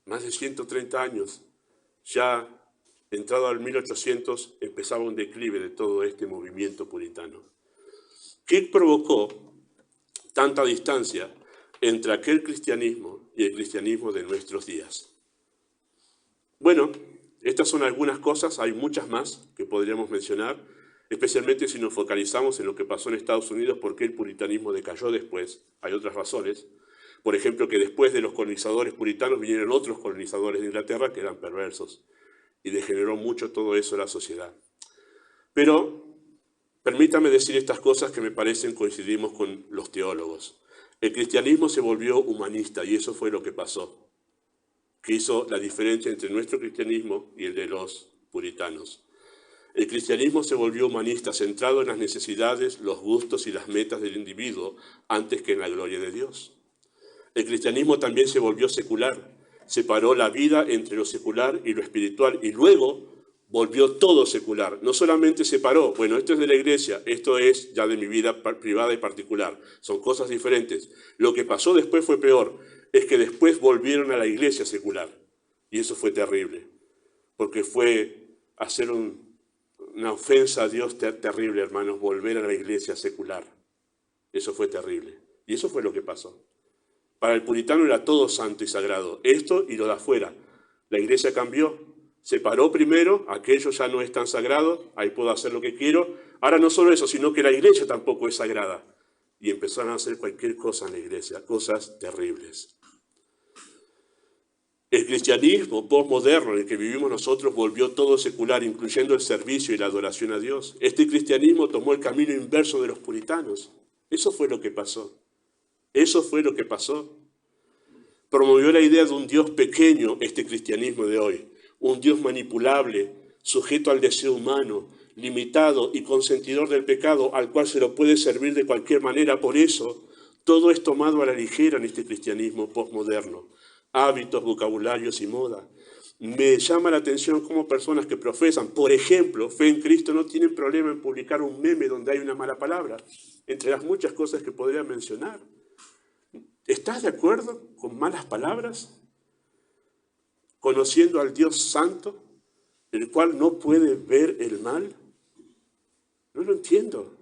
Más de 130 años, ya entrado al 1800, empezaba un declive de todo este movimiento puritano. ¿Qué provocó tanta distancia entre aquel cristianismo y el cristianismo de nuestros días? Bueno, estas son algunas cosas, hay muchas más que podríamos mencionar, especialmente si nos focalizamos en lo que pasó en Estados Unidos, por qué el puritanismo decayó después. Hay otras razones. Por ejemplo, que después de los colonizadores puritanos vinieron otros colonizadores de Inglaterra que eran perversos, y degeneró mucho todo eso en la sociedad. Pero permítame decir estas cosas que me parecen coincidimos con los teólogos. El cristianismo se volvió humanista, y eso fue lo que pasó, que hizo la diferencia entre nuestro cristianismo y el de los puritanos. El cristianismo se volvió humanista, centrado en las necesidades, los gustos y las metas del individuo, antes que en la gloria de Dios. El cristianismo también se volvió secular, separó la vida entre lo secular y lo espiritual, y luego volvió todo secular. No solamente separó, bueno, esto es de la iglesia, esto es ya de mi vida privada y particular, son cosas diferentes. Lo que pasó después fue peor, es que después volvieron a la iglesia secular, y eso fue terrible, porque fue hacer una ofensa a Dios terrible, hermanos, volver a la iglesia secular. Eso fue terrible, y eso fue lo que pasó. Para el puritano era todo santo y sagrado, esto y lo de afuera. La iglesia cambió, separó primero, aquello ya no es tan sagrado, ahí puedo hacer lo que quiero. Ahora no solo eso, sino que la iglesia tampoco es sagrada. Y empezaron a hacer cualquier cosa en la iglesia, cosas terribles. El cristianismo postmoderno en el que vivimos nosotros volvió todo secular, incluyendo el servicio y la adoración a Dios. Este cristianismo tomó el camino inverso de los puritanos. Eso fue lo que pasó. Eso fue lo que pasó. Promovió la idea de un Dios pequeño, este cristianismo de hoy. Un Dios manipulable, sujeto al deseo humano, limitado y consentidor del pecado, al cual se lo puede servir de cualquier manera. Por eso, todo es tomado a la ligera en este cristianismo postmoderno. Hábitos, vocabularios y moda. Me llama la atención cómo personas que profesan, por ejemplo, fe en Cristo, no tienen problema en publicar un meme donde hay una mala palabra, entre las muchas cosas que podría mencionar. ¿Estás de acuerdo con malas palabras? Conociendo al Dios Santo, el cual no puede ver el mal. No lo entiendo.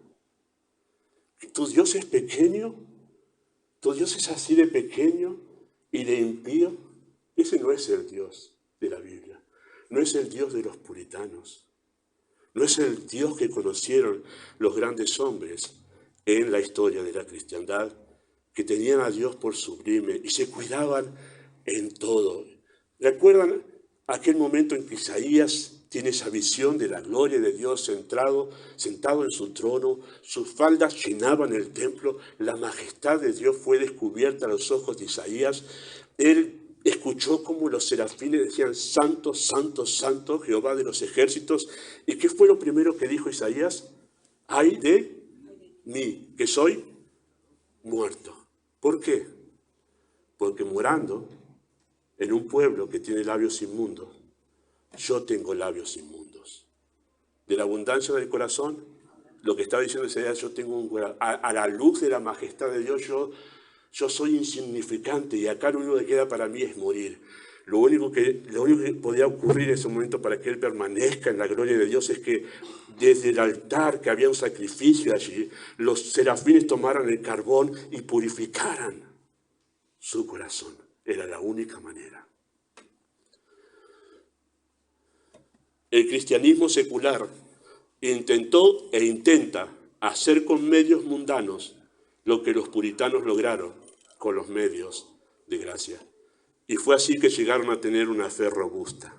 ¿Tu Dios es pequeño? ¿Tu Dios es así de pequeño y de impío? Ese no es el Dios de la Biblia. No es el Dios de los puritanos. No es el Dios que conocieron los grandes hombres en la historia de la cristiandad, que tenían a Dios por sublime y se cuidaban en todo. ¿Recuerdan aquel momento en que Isaías tiene esa visión de la gloria de Dios sentado en su trono? Sus faldas llenaban el templo, la majestad de Dios fue descubierta a los ojos de Isaías. Él escuchó como los serafines decían: santo, santo, santo, Jehová de los ejércitos. ¿Y qué fue lo primero que dijo Isaías? ¡Ay de mí, que soy muerto! ¿Por qué? Porque morando en un pueblo que tiene labios inmundos, yo tengo labios inmundos. De la abundancia del corazón, lo que estaba diciendo Isaías, yo tengo un corazón, a la luz de la majestad de Dios, yo soy insignificante y acá lo único que queda para mí es morir. Lo único que podía ocurrir en ese momento para que él permanezca en la gloria de Dios es que desde el altar, que había un sacrificio allí, los serafines tomaran el carbón y purificaran su corazón. Era la única manera. El cristianismo secular intentó e intenta hacer con medios mundanos lo que los puritanos lograron con los medios de gracia. Y fue así que llegaron a tener una fe robusta.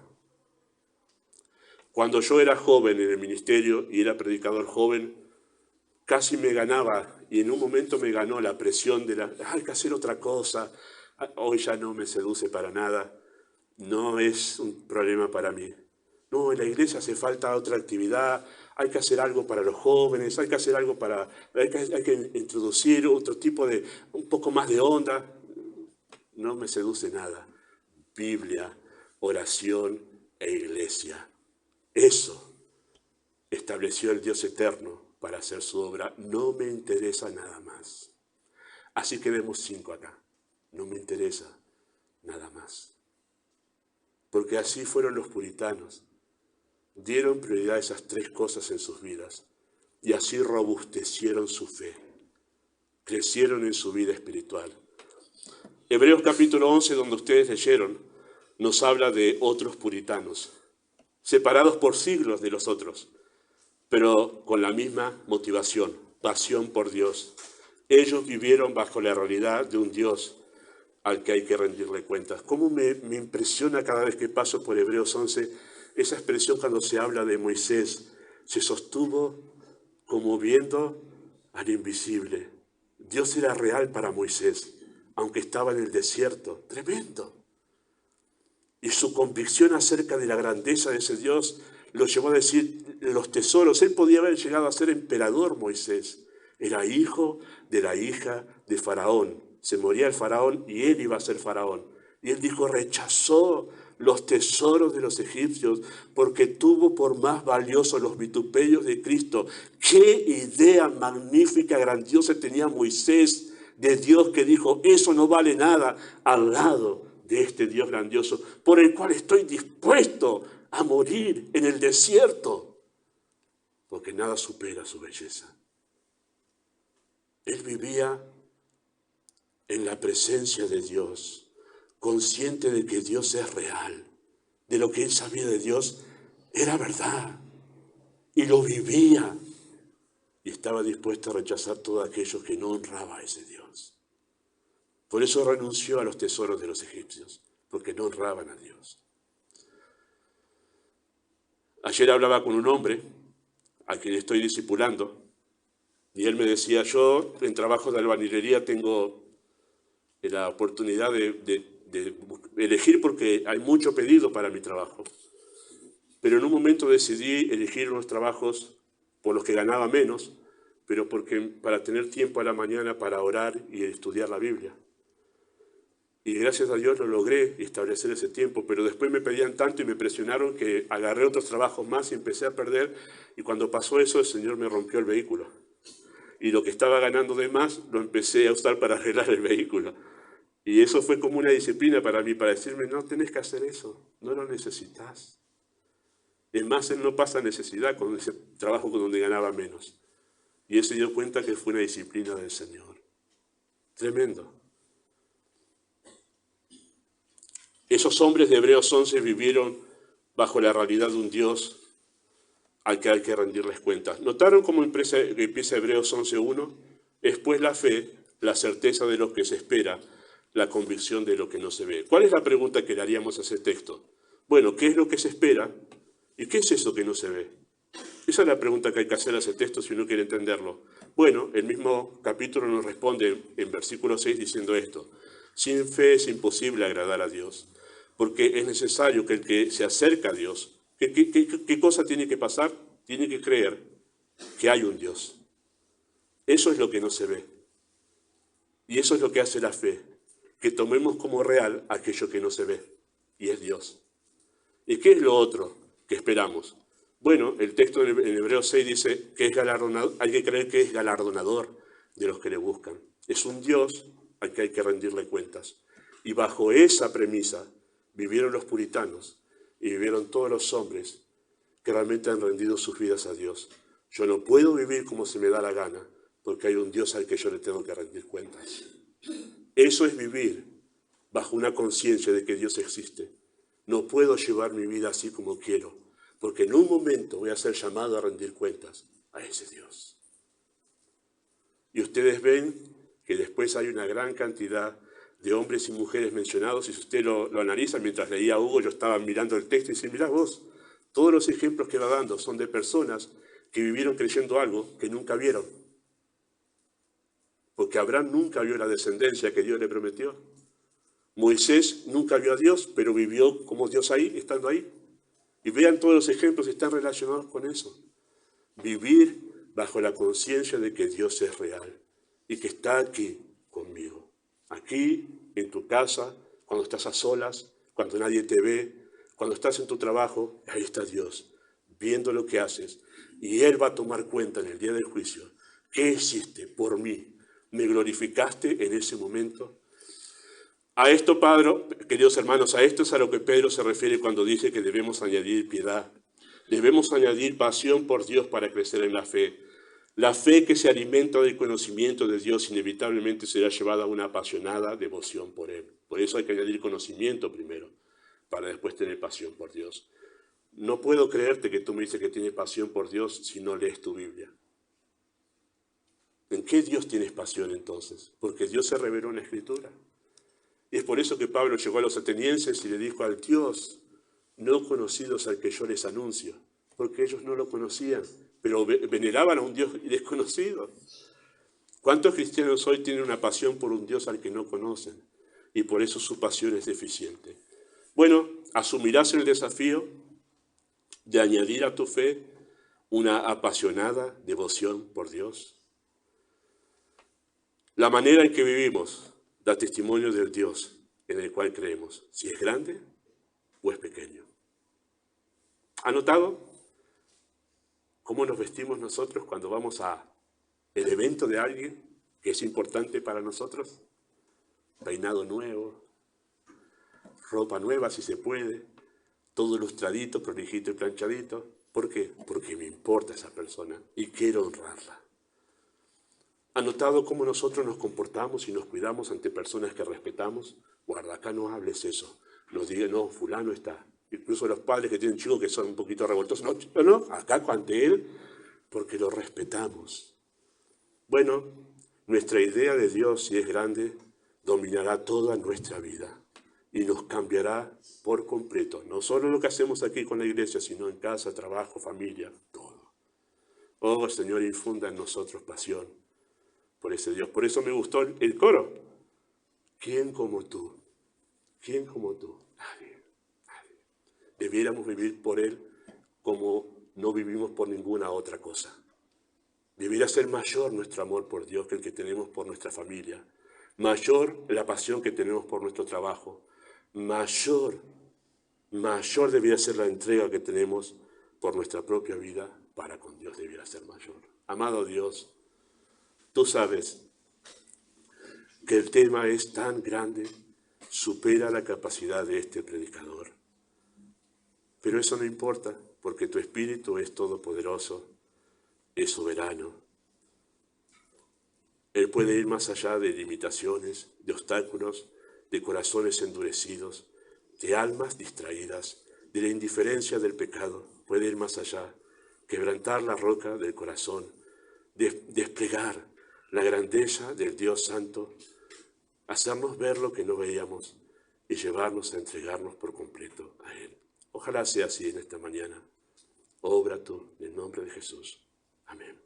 Cuando yo era joven en el ministerio y era predicador joven, casi me ganaba, y en un momento me ganó la presión de hay que hacer otra cosa. Hoy ya no me seduce para nada. No es un problema para mí. No, en la iglesia hace falta otra actividad, hay que hacer algo para los jóvenes, hay que hacer algo hay que introducir otro tipo de, un poco más de onda. No me seduce nada. Biblia, oración e iglesia. Eso estableció el Dios eterno para hacer su obra. No me interesa nada más. Así que vemos 5 acá. No me interesa nada más. Porque así fueron los puritanos. Dieron prioridad a esas 3 cosas en sus vidas. Y así robustecieron su fe. Crecieron en su vida espiritual. Hebreos capítulo 11, donde ustedes leyeron, nos habla de otros puritanos, separados por siglos de los otros, pero con la misma motivación, pasión por Dios. Ellos vivieron bajo la realidad de un Dios al que hay que rendirle cuentas. ¿Cómo me impresiona cada vez que paso por Hebreos 11 esa expresión cuando se habla de Moisés? Se sostuvo como viendo al invisible. Dios era real para Moisés, aunque estaba en el desierto. Tremendo. Y su convicción acerca de la grandeza de ese Dios lo llevó a decir los tesoros. Él podía haber llegado a ser emperador, Moisés. Era hijo de la hija de Faraón. Se moría el Faraón y él iba a ser Faraón. Y él dijo, rechazó los tesoros de los egipcios porque tuvo por más valiosos los vituperios de Cristo. ¡Qué idea magnífica, grandiosa tenía Moisés de Dios, que dijo, eso no vale nada al lado de este Dios grandioso, por el cual estoy dispuesto a morir en el desierto, porque nada supera su belleza. Él vivía en la presencia de Dios, consciente de que Dios es real, de lo que él sabía de Dios era verdad, y lo vivía, y estaba dispuesto a rechazar todo aquello que no honraba a ese Dios. Por eso renunció a los tesoros de los egipcios, porque no honraban a Dios. Ayer hablaba con un hombre a quien estoy discipulando, y él me decía, yo en trabajo de albañilería tengo la oportunidad de elegir porque hay mucho pedido para mi trabajo. Pero en un momento decidí elegir unos trabajos por los que ganaba menos, pero para tener tiempo a la mañana para orar y estudiar la Biblia. Y gracias a Dios lo logré establecer ese tiempo, pero después me pedían tanto y me presionaron que agarré otros trabajos más y empecé a perder. Y cuando pasó eso, el Señor me rompió el vehículo. Y lo que estaba ganando de más, lo empecé a usar para arreglar el vehículo. Y eso fue como una disciplina para mí, para decirme, no tenés que hacer eso, no lo necesitas. Es más, él no pasa necesidad con ese trabajo con donde ganaba menos. Y él se dio cuenta que fue una disciplina del Señor. Tremendo. Esos hombres de Hebreos 11 vivieron bajo la realidad de un Dios al que hay que rendirles cuentas. ¿Notaron cómo empieza Hebreos 11:1? Es pues la fe, la certeza de lo que se espera, la convicción de lo que no se ve. ¿Cuál es la pregunta que le haríamos a ese texto? Bueno, ¿qué es lo que se espera? ¿Y qué es eso que no se ve? Esa es la pregunta que hay que hacer a ese texto si uno quiere entenderlo. Bueno, el mismo capítulo nos responde en versículo 6 diciendo esto: sin fe es imposible agradar a Dios, porque es necesario que el que se acerca a Dios, ¿qué cosa tiene que pasar? Tiene que creer que hay un Dios. Eso es lo que no se ve. Y eso es lo que hace la fe, que tomemos como real aquello que no se ve, y es Dios. ¿Y qué es lo otro que esperamos? Bueno, el texto en Hebreos 6 dice que es galardonador, hay que creer que es galardonador de los que le buscan. Es un Dios al que hay que rendirle cuentas. Y bajo esa premisa vivieron los puritanos y vivieron todos los hombres que realmente han rendido sus vidas a Dios. Yo no puedo vivir como se me da la gana, porque hay un Dios al que yo le tengo que rendir cuentas. Eso es vivir bajo una conciencia de que Dios existe. No puedo llevar mi vida así como quiero, porque en un momento voy a ser llamado a rendir cuentas a ese Dios. Y ustedes ven que después hay una gran cantidad de hombres y mujeres mencionados, y si usted lo analiza, mientras leía a Hugo, yo estaba mirando el texto y decía, mirá vos, todos los ejemplos que va dando son de personas que vivieron creyendo algo que nunca vieron. Porque Abraham nunca vio la descendencia que Dios le prometió. Moisés nunca vio a Dios, pero vivió como Dios ahí, estando ahí. Y vean todos los ejemplos que están relacionados con eso. Vivir bajo la conciencia de que Dios es real y que está aquí conmigo. Aquí, en tu casa, cuando estás a solas, cuando nadie te ve, cuando estás en tu trabajo, ahí está Dios, viendo lo que haces. Y Él va a tomar cuenta en el día del juicio. ¿Qué hiciste por mí? ¿Me glorificaste en ese momento? A esto, Padre, queridos hermanos, a esto es a lo que Pedro se refiere cuando dice que debemos añadir piedad. Debemos añadir pasión por Dios para crecer en la fe. La fe que se alimenta del conocimiento de Dios inevitablemente será llevada a una apasionada devoción por Él. Por eso hay que añadir conocimiento primero, para después tener pasión por Dios. No puedo creerte que tú me dices que tienes pasión por Dios si no lees tu Biblia. ¿En qué Dios tienes pasión entonces? Porque Dios se reveló en la Escritura. Y es por eso que Pablo llegó a los atenienses y le dijo al Dios no conocidos al que yo les anuncio, porque ellos no lo conocían, pero veneraban a un Dios desconocido. ¿Cuántos cristianos hoy tienen una pasión por un Dios al que no conocen? Y por eso su pasión es deficiente. Bueno, asumirás el desafío de añadir a tu fe una apasionada devoción por Dios. La manera en que vivimos da testimonio del Dios en el cual creemos, si es grande o es pequeño. ¿Ha notado cómo nos vestimos nosotros cuando vamos al evento de alguien que es importante para nosotros? Peinado nuevo, ropa nueva si se puede, todo ilustradito, prolijito y planchadito. ¿Por qué? Porque me importa esa persona y quiero honrarla. ¿Ha notado cómo nosotros nos comportamos y nos cuidamos ante personas que respetamos? Guarda, acá no hables eso. Nos digan, no, fulano está. Incluso los padres que tienen chicos que son un poquito revoltosos. No, acá ante él, porque lo respetamos. Bueno, nuestra idea de Dios, si es grande, dominará toda nuestra vida y nos cambiará por completo. No solo lo que hacemos aquí con la iglesia, sino en casa, trabajo, familia, todo. Oh, Señor, infunda en nosotros pasión por ese Dios. Por eso me gustó el coro. ¿Quién como tú? ¿Quién como tú? Nadie, nadie. Debiéramos vivir por Él como no vivimos por ninguna otra cosa. Debiera ser mayor nuestro amor por Dios que el que tenemos por nuestra familia. Mayor la pasión que tenemos por nuestro trabajo. Mayor debiera ser la entrega que tenemos por nuestra propia vida para con Dios, debiera ser mayor. Amado Dios, tú sabes que el tema es tan grande, supera la capacidad de este predicador. Pero eso no importa, porque tu Espíritu es todopoderoso, es soberano. Él puede ir más allá de limitaciones, de obstáculos, de corazones endurecidos, de almas distraídas, de la indiferencia del pecado. Puede ir más allá, quebrantar la roca del corazón, desplegar la grandeza del Dios Santo, hacernos ver lo que no veíamos y llevarnos a entregarnos por completo a Él. Ojalá sea así en esta mañana. Obra tú en el nombre de Jesús. Amén.